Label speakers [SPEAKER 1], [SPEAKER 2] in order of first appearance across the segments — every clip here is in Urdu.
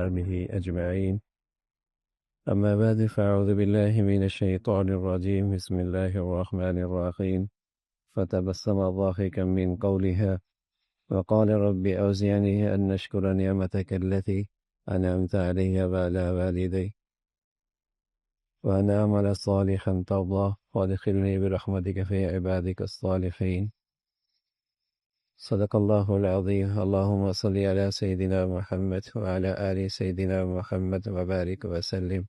[SPEAKER 1] به أجمعين. أما بعد فأعوذ بالله من الشيطان الرجيم. بسم الله الرحمن الرحيم. فتبسم ضاحكا من قولها وقال رب أوزعني أن أشكر نعمتك التي أنعمت علي وعلى والدي وأن أعمل صالحا ترضاه وادخلني برحمتك في عبادك الصالحين. صدق الله العظيم. اللهم صل على سيدنا محمد وعلى آل سيدنا محمد وبارك وسلم.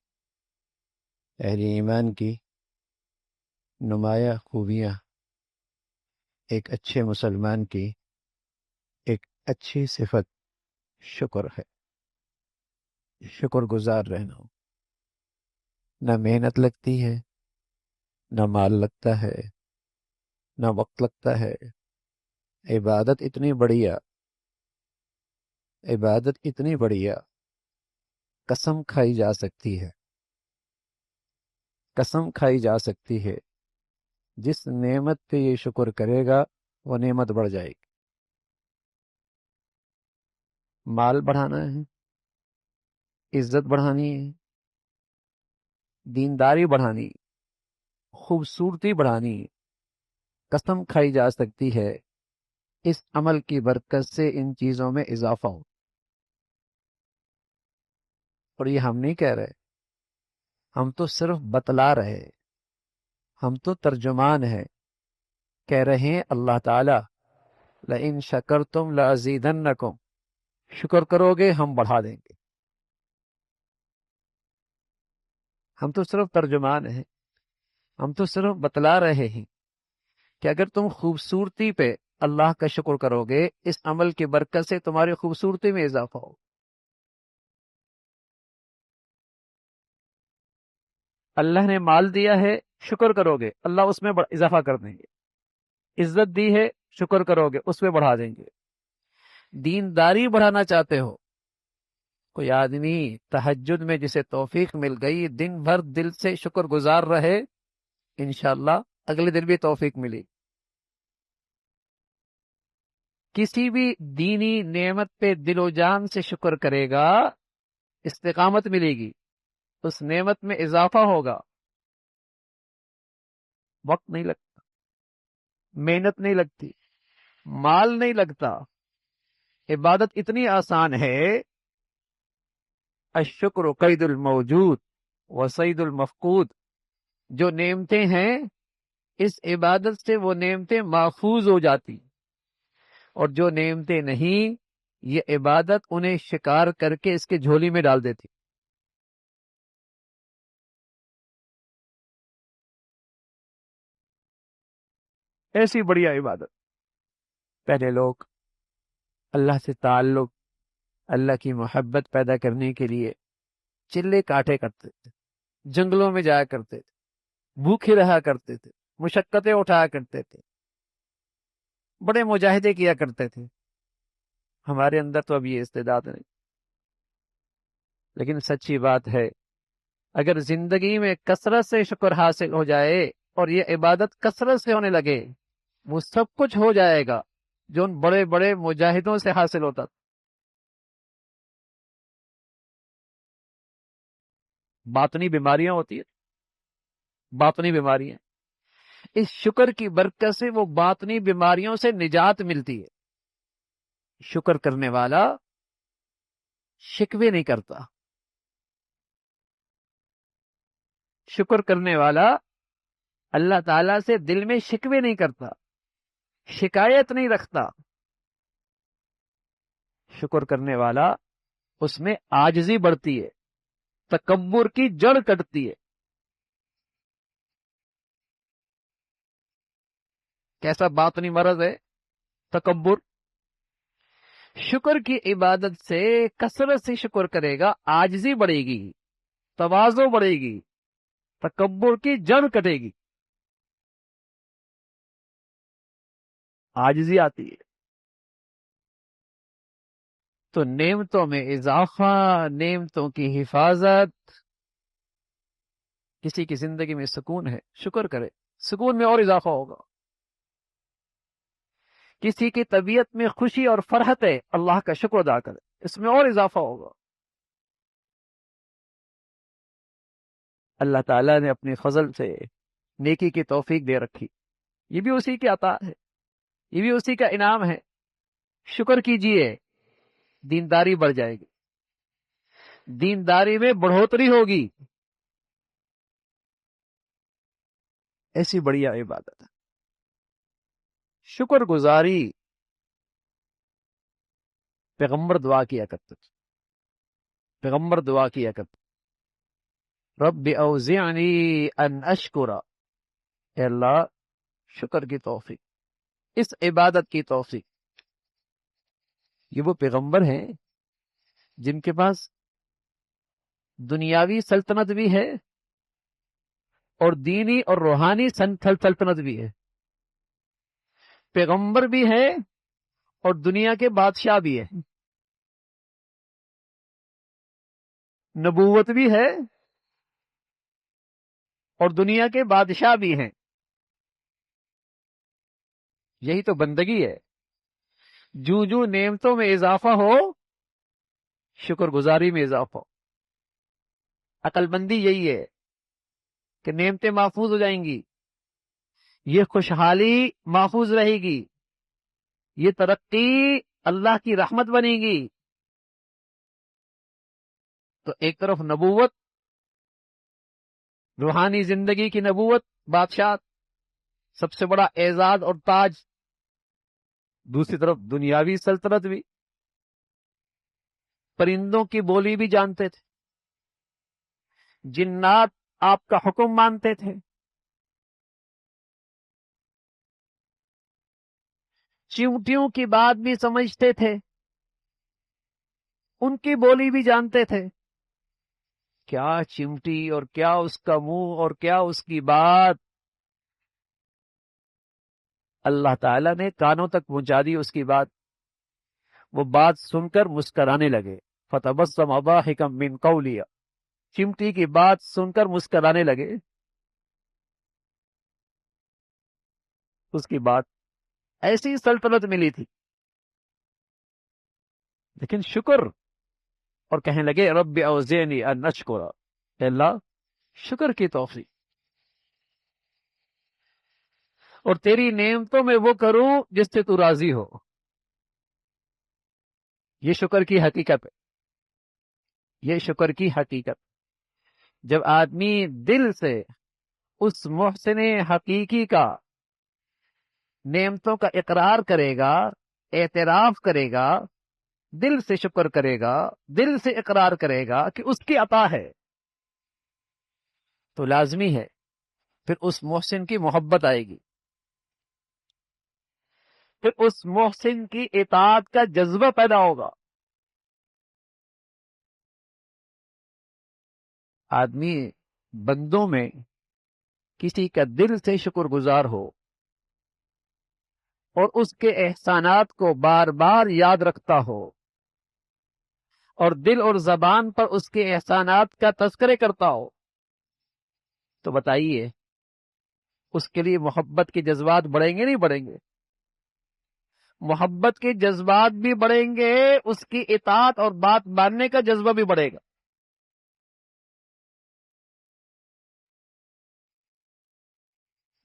[SPEAKER 1] اہل ایمان کی نمایاں خوبیاں ایک اچھے مسلمان کی ایک اچھی صفت شکر ہے. شکر گزار رہنا. نہ محنت لگتی ہے، نہ مال لگتا ہے، نہ وقت لگتا ہے. عبادت اتنی بڑھیا قسم کھائی جا سکتی ہے. قسم کھائی جا سکتی ہے. جس نعمت پہ یہ شکر کرے گا وہ نعمت بڑھ جائے گی. مال بڑھانا ہے، عزت بڑھانی ہے، دینداری بڑھانی، خوبصورتی بڑھانی، قسم کھائی جا سکتی ہے اس عمل کی برکت سے ان چیزوں میں اضافہ ہو. اور یہ ہم نہیں کہہ رہے، ہم تو صرف بتلا رہے، ہم تو ترجمان ہیں. کہہ رہے ہیں اللہ تعالی لئن شکرتم لازیدنکم، شکر کرو گے ہم بڑھا دیں گے. ہم تو صرف ترجمان ہیں، ہم تو صرف بتلا رہے ہیں کہ اگر تم خوبصورتی پہ اللہ کا شکر کرو گے اس عمل کی برکت سے تمہاری خوبصورتی میں اضافہ ہو. اللہ نے مال دیا ہے، شکر کرو گے اللہ اس میں اضافہ کر دیں گے. عزت دی ہے، شکر کرو گے اس میں بڑھا دیں گے. دینداری بڑھانا چاہتے ہو، کوئی آدمی تہجد میں جسے توفیق مل گئی دن بھر دل سے شکر گزار رہے، انشاءاللہ اگلے دن بھی توفیق ملی. کسی بھی دینی نعمت پہ دل و جان سے شکر کرے گا استقامت ملے گی، اس نعمت میں اضافہ ہوگا. وقت نہیں لگتا، محنت نہیں لگتی، مال نہیں لگتا. عبادت اتنی آسان ہے. الشکر قید الموجود وصید المفقود. جو نعمتیں ہیں اس عبادت سے وہ نعمتیں محفوظ ہو جاتی، اور جو نعمتیں نہیں یہ عبادت انہیں شکار کر کے اس کے جھولی میں ڈال دیتی. ایسی بڑھیا عبادت. پہلے لوگ اللہ سے تعلق، اللہ کی محبت پیدا کرنے کے لیے چلے کاٹے کرتے تھے، جنگلوں میں جایا کرتے تھے، بھوکے رہا کرتے تھے، مشقتیں اٹھایا کرتے تھے، بڑے مجاہدے کیا کرتے تھے. ہمارے اندر تو اب یہ استعداد نہیں. لیکن سچی بات ہے اگر زندگی میں کثرت سے شکر حاصل ہو جائے اور یہ عبادت کثرت سے ہونے لگے وہ سب کچھ ہو جائے گا جو ان بڑے بڑے مجاہدوں سے حاصل ہوتا تھا. باطنی بیماریاں ہوتی ہیں، باطنی بیماریاں، اس شکر کی برکت سے وہ باطنی بیماریوں سے نجات ملتی ہے. شکر کرنے والا شکوے نہیں کرتا. شکر کرنے والا اللہ تعالی سے دل میں شکوے نہیں کرتا، شکایت نہیں رکھتا. شکر کرنے والا اس میں عاجزی بڑھتی ہے، تکبر کی جڑ کٹتی ہے. کیسا باطنی مرض ہے تکبر. شکر کی عبادت سے کثرت سے شکر کرے گا، عاجزی بڑھے گی، تواضع بڑھے گی، تکبر کی جڑ کٹے گی، عاجزی آتی ہے. تو نعمتوں میں اضافہ، نعمتوں کی حفاظت. کسی کی زندگی میں سکون ہے شکر کرے، سکون میں اور اضافہ ہوگا. کسی کی طبیعت میں خوشی اور فرحت ہے اللہ کا شکر ادا کرے، اس میں اور اضافہ ہوگا. اللہ تعالیٰ نے اپنے فضل سے نیکی کی توفیق دے رکھی، یہ بھی اسی کی عطا ہے، یہ بھی اسی کا انعام ہے۔ شکر کیجئے، دینداری بڑھ جائے گی، دینداری میں بڑھوتری ہوگی۔ ایسی بڑھیا عبادت ہے شکر گزاری۔ پیغمبر دعا کیا کرتے تھے، پیغمبر دعا کیا کرتے، رب اوزعنی ان اشکر، اے اللہ شکر کی توفیق، اس عبادت کی توفیق۔ یہ وہ پیغمبر ہیں جن کے پاس دنیاوی سلطنت بھی ہے اور دینی اور روحانی سلطنت بھی ہے، پیغمبر بھی ہے اور دنیا کے بادشاہ بھی ہے، نبوت بھی ہے اور دنیا کے بادشاہ بھی ہیں۔ یہی تو بندگی ہے۔ جو جو نعمتوں میں اضافہ ہو، شکر گزاری میں اضافہ ہو۔ عقل مندی یہی ہے کہ نعمتیں محفوظ ہو جائیں گی، یہ خوشحالی محفوظ رہے گی، یہ ترقی اللہ کی رحمت بنے گی۔ تو ایک طرف نبوت، روحانی زندگی کی نبوت، بادشاہ، سب سے بڑا اعزاز اور تاج، دوسری طرف دنیاوی سلطنت بھی، پرندوں کی بولی بھی جانتے تھے، جنات آپ کا حکم مانتے تھے، چیونٹیوں کی بات بھی سمجھتے تھے، ان کی بولی بھی جانتے تھے۔ کیا چمٹی اور کیا اس کا منہ اور کیا اس کی بات، اللہ تعالیٰ نے کانوں تک پہنچا دی اس کی بات۔ وہ بات سن کر مسکرانے لگے، فتبسم ضاحکا من قولی، چمٹی کی بات سن کر مسکرانے لگے۔ اس کی بات ایسی سلطنت ملی تھی، لیکن شکر، اور کہنے لگے رب اوزعنی ان اشکر، اے اللہ شکر کی توفیق، اور تیری نعمتوں میں وہ کروں جس سے تو راضی ہو۔ یہ شکر کی حقیقت ہے، یہ شکر کی حقیقت۔ جب آدمی دل سے اس محسن حقیقی کا نعمتوں کا اقرار کرے گا، اعتراف کرے گا، دل سے شکر کرے گا، دل سے اقرار کرے گا کہ اس کی عطا ہے، تو لازمی ہے پھر اس محسن کی محبت آئے گی، پھر اس محسن کی اطاعت کا جذبہ پیدا ہوگا۔ آدمی بندوں میں کسی کا دل سے شکر گزار ہو اور اس کے احسانات کو بار بار یاد رکھتا ہو اور دل اور زبان پر اس کے احسانات کا تذکرے کرتا ہو، تو بتائیے اس کے لیے محبت کے جذبات بڑھیں گے نہیں بڑھیں گے؟ محبت کے جذبات بھی بڑھیں گے، اس کی اطاعت اور بات ماننے کا جذبہ بھی بڑھے گا۔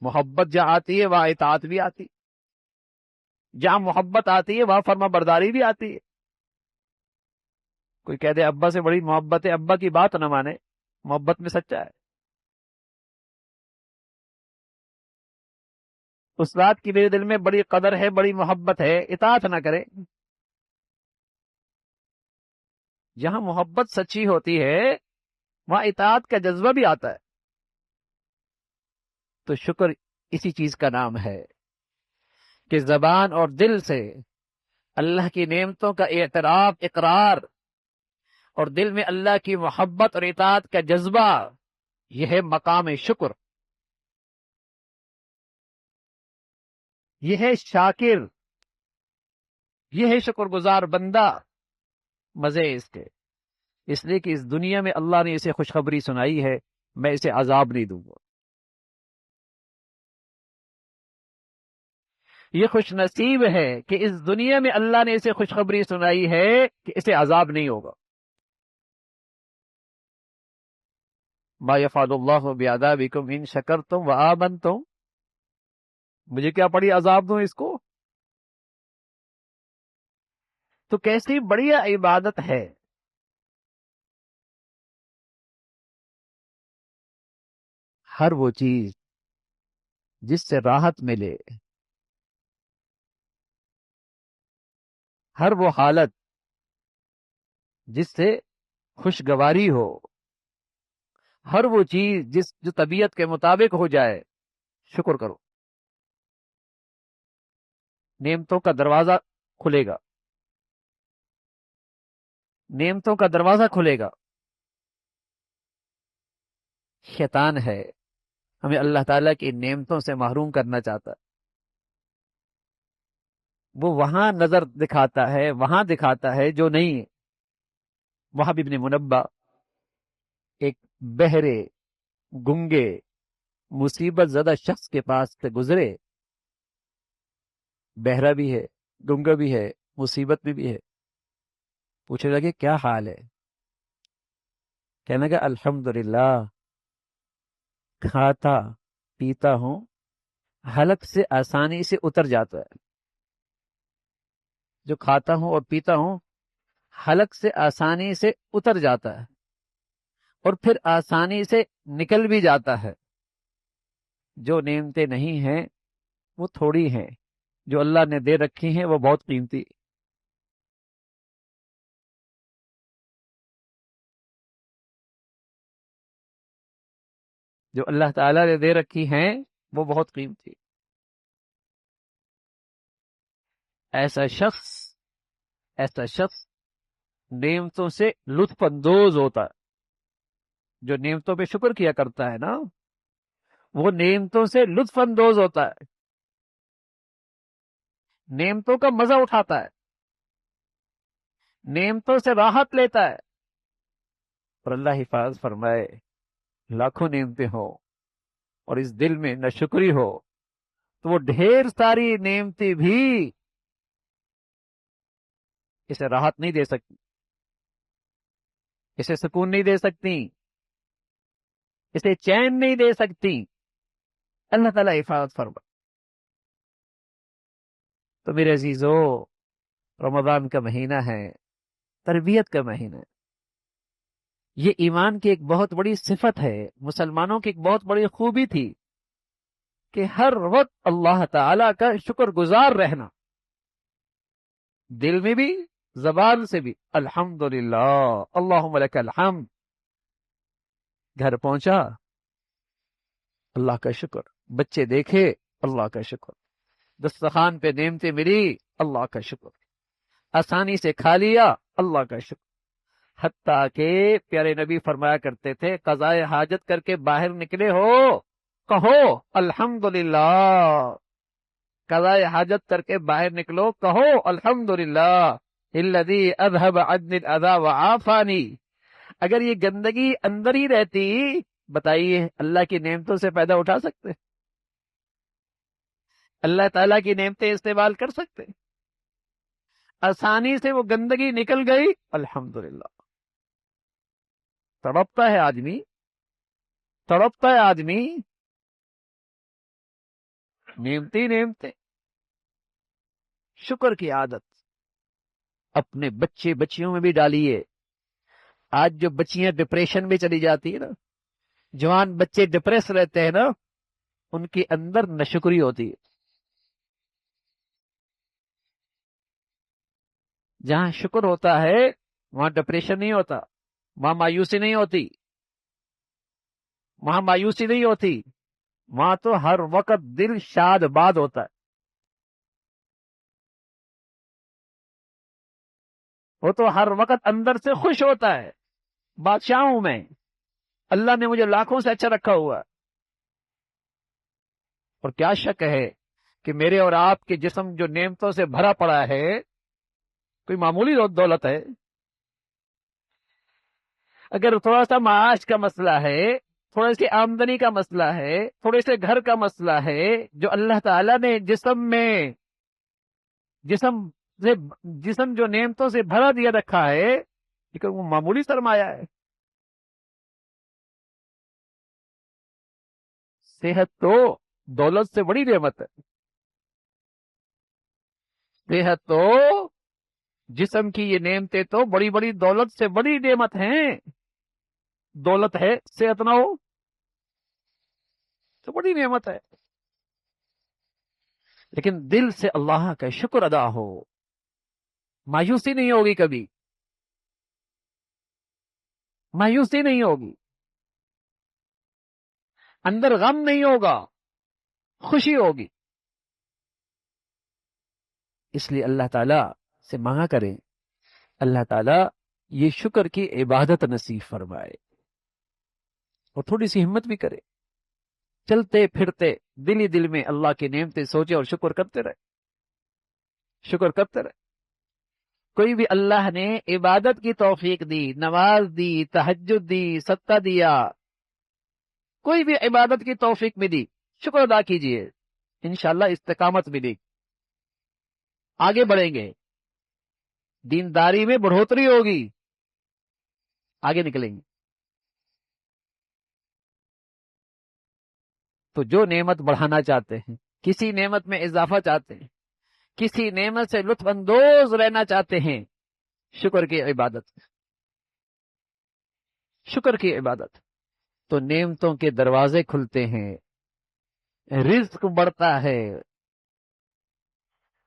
[SPEAKER 1] محبت جہاں آتی ہے وہاں اطاعت بھی آتی، جہاں محبت آتی ہے وہاں فرما برداری بھی آتی ہے۔ کوئی کہہ دے ابا سے بڑی محبت ہے، ابا کی بات نہ مانے، محبت میں سچا ہے۔ استاد کی میرے دل میں بڑی قدر ہے، بڑی محبت ہے، اطاعت نہ کرے۔ جہاں محبت سچی ہوتی ہے وہاں اطاعت کا جذبہ بھی آتا ہے۔ تو شکر اسی چیز کا نام ہے کہ زبان اور دل سے اللہ کی نعمتوں کا اعتراف، اقرار، اور دل میں اللہ کی محبت اور اطاعت کا جذبہ، یہ ہے مقام شکر، یہ ہے شاکر، یہ ہے شکر گزار بندہ۔ مزے اس کے، اس لیے کہ اس دنیا میں اللہ نے اسے خوشخبری سنائی ہے، میں اسے عذاب نہیں دوں گا۔ یہ خوش نصیب ہے کہ اس دنیا میں اللہ نے اسے خوشخبری سنائی ہے کہ اسے عذاب نہیں ہوگا۔ ما یفعل اللہ بعذابکم ان شکرتم وآمنتم، مجھے کیا بڑی عذاب دوں اس کو؟ تو کیسی بڑھیا عبادت ہے۔ ہر وہ چیز جس سے راحت ملے، ہر وہ حالت جس سے خوشگواری ہو، ہر وہ چیز جو طبیعت کے مطابق ہو جائے، شکر کرو، نعمتوں کا دروازہ کھلے گا، نعمتوں کا دروازہ کھلے گا۔ شیطان ہے ہمیں اللہ تعالیٰ کی نعمتوں سے محروم کرنا چاہتا ہے، وہ وہاں نظر دکھاتا ہے، وہاں دکھاتا ہے جو نہیں ہے۔ وہب ابن منبع ایک بہرے گنگے مصیبت زدہ شخص کے پاس سے گزرے، بہرا بھی ہے، گنگا بھی ہے، مصیبت میں بھی ہے، پوچھنے لگے کیا حال ہے؟ کہنے لگا الحمدللہ، کھاتا پیتا ہوں، حلق سے آسانی سے اتر جاتا ہے، جو کھاتا ہوں اور پیتا ہوں حلق سے آسانی سے اتر جاتا ہے اور پھر آسانی سے نکل بھی جاتا ہے۔ جو نعمتیں نہیں ہیں وہ تھوڑی ہیں، جو اللہ نے دے رکھی ہیں وہ بہت قیمتی۔ جو اللہ تعالیٰ نے دے رکھی ہیں وہ بہت قیمتی۔ ایسا شخص نعمتوں سے لطف اندوز ہوتا ہے۔ جو نعمتوں پہ شکر کیا کرتا ہے نا، وہ نعمتوں سے لطف اندوز ہوتا ہے، نعمتوں کا مزہ اٹھاتا ہے، نعمتوں سے راحت لیتا ہے۔ اور اللہ حفاظ فرمائے، لاکھوں نعمتیں ہوں اور اس دل میں نہ شکری ہو تو وہ ڈھیر ساری نعمتیں بھی اسے راحت نہیں دے سکتی، اسے سکون نہیں دے سکتی، اسے چین نہیں دے سکتی۔ اللہ تعالیٰ حفاظت فرمائے۔ تو میرے عزیزو، رمضان کا مہینہ ہے، تربیت کا مہینہ ہے۔ یہ ایمان کی ایک بہت بڑی صفت ہے، مسلمانوں کی ایک بہت بڑی خوبی تھی کہ ہر وقت اللہ تعالی کا شکر گزار رہنا، دل میں بھی زبان سے بھی، الحمدللہ اللہم لک الحمد۔ گھر پہنچا اللہ کا شکر، بچے دیکھے اللہ کا شکر، دسترخوان پہ نعمتیں ملی اللہ کا شکر، آسانی سے کھا لیا اللہ کا شکر۔ حتیٰ کہ پیارے نبی فرمایا کرتے تھے قضاء حاجت کر کے باہر نکلے ہو کہو الحمدللہ، قضاء حاجت کر کے باہر نکلو کہو الحمدللہ الذی اذهب عني الاذى وعافانی۔ اگر یہ گندگی اندر ہی رہتی، بتائیے اللہ کی نعمتوں سے پیدا اٹھا سکتے؟ اللہ تعالیٰ کی نعمتیں استعمال کر سکتے؟ آسانی سے وہ گندگی نکل گئی، الحمدللہ۔ تڑپتا ہے آدمی، تڑپتا ہے آدمی، نعمتیں شکر کی عادت اپنے بچے بچیوں میں بھی ڈالیے۔ آج جو بچیاں ڈپریشن میں چلی جاتی ہیں نا، جوان بچے ڈپریس رہتے ہیں نا، ان کے اندر ناشکری ہوتی ہے۔ جہاں شکر ہوتا ہے وہاں ڈپریشن نہیں ہوتا، وہاں مایوسی نہیں ہوتی، وہاں مایوسی نہیں ہوتی، وہاں تو ہر وقت دل شاد باد ہوتا ہے۔ وہ تو ہر وقت اندر سے خوش ہوتا ہے، بادشاہ ہوں میں، اللہ نے مجھے لاکھوں سے اچھا رکھا ہوا۔ اور کیا شک ہے کہ میرے اور آپ کے جسم جو نعمتوں سے بھرا پڑا ہے، کوئی معمولی دولت ہے؟ اگر تھوڑا سا معاش کا مسئلہ ہے، تھوڑی سی آمدنی کا مسئلہ ہے، تھوڑے سے گھر کا مسئلہ ہے، جو اللہ تعالیٰ نے جسم جو نعمتوں سے بھرا دیا رکھا ہے، لیکن وہ معمولی سرمایہ ہے۔ صحت تو دولت سے بڑی نعمت ہے. صحت تو جسم کی یہ نعمتیں تو بڑی بڑی دولت سے بڑی نعمت ہیں. دولت ہے صحت نہ ہو تو بڑی نعمت ہے. لیکن دل سے اللہ کا شکر ادا ہو، مایوسی نہیں ہوگی، کبھی مایوسی نہیں ہوگی، اندر غم نہیں ہوگا، خوشی ہوگی. اس لیے اللہ تعالی سے مانگا کریں، اللہ تعالی یہ شکر کی عبادت نصیب فرمائے، اور تھوڑی سی ہمت بھی کرے. چلتے پھرتے دل ہی دل میں اللہ کی نعمتیں سوچے اور شکر کرتے رہے، شکر کرتے رہے. کوئی بھی اللہ نے عبادت کی توفیق دی، نماز دی، تہجد دی، صدقہ دیا، کوئی بھی عبادت کی توفیق ملی، شکر ادا کیجئے، انشاءاللہ استقامت ملی، آگے بڑھیں گے، دینداری میں بڑھوتری ہوگی، آگے نکلیں گے. تو جو نعمت بڑھانا چاہتے ہیں، کسی نعمت میں اضافہ چاہتے ہیں، کسی نعمت سے لطف اندوز رہنا چاہتے ہیں، شکر کی عبادت، شکر کی عبادت. تو نعمتوں کے دروازے کھلتے ہیں، رزق بڑھتا ہے،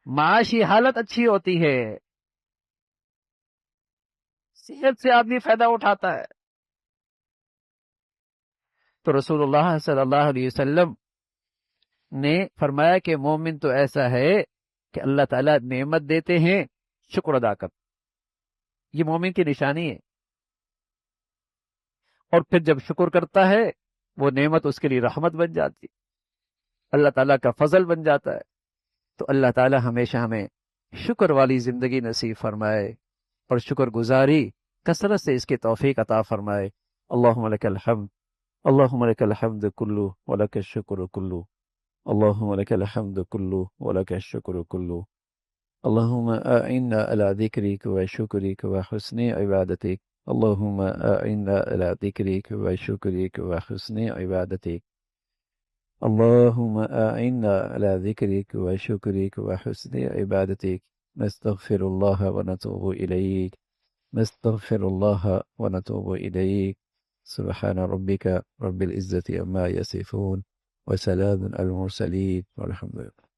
[SPEAKER 1] معاشی حالت اچھی ہوتی ہے، صحت سے آدمی فائدہ اٹھاتا ہے. تو رسول اللہ صلی اللہ علیہ وسلم نے فرمایا کہ مومن تو ایسا ہے کہ اللہ تعالیٰ نعمت دیتے ہیں، شکر ادا کر. یہ مومن کی نشانی ہے. اور پھر جب شکر کرتا ہے وہ نعمت اس کے لیے رحمت بن جاتی، اللہ تعالیٰ کا فضل بن جاتا ہے. تو اللہ تعالیٰ ہمیشہ ہمیں شکر والی زندگی نصیب فرمائے، اور شکر گزاری کثرت سے اس کی توفیق عطا فرمائے. اللہم لک الحمد، اللہم لک الحمد کلو ولک الشکر کلو، اللہم لک الحمد کلو ولک الشکر کلو. اللہم اعنا علی ذکرک و شکرک و حسن عبادتک، اللہم اعنا علی ذکرک و شکرک و حسن عبادتک، اللہم اعنا علی ذکرک و شکرک و حسن عبادتک. نستغفر اللہ و نتوب الیک، نستغفر اللہ و نتوب الیک. سبحان ربک رب العزة عما یصفون وسلام علی المرسلین والحمد للہ.